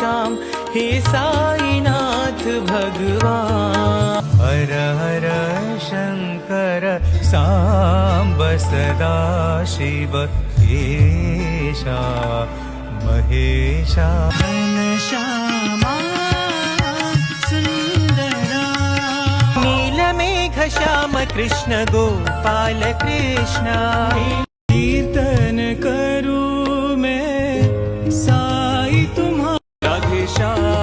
श्याम हे साईनाथ भगवान। हर हर शंकर सांब सदा शिव ईशा महेशा। श्यामा सुंदरा नीलमेघ श्याम कृष्ण गोपाल कृष्ण। कीर्तन करूं मैं साई तुम्हारा। राधे श्याम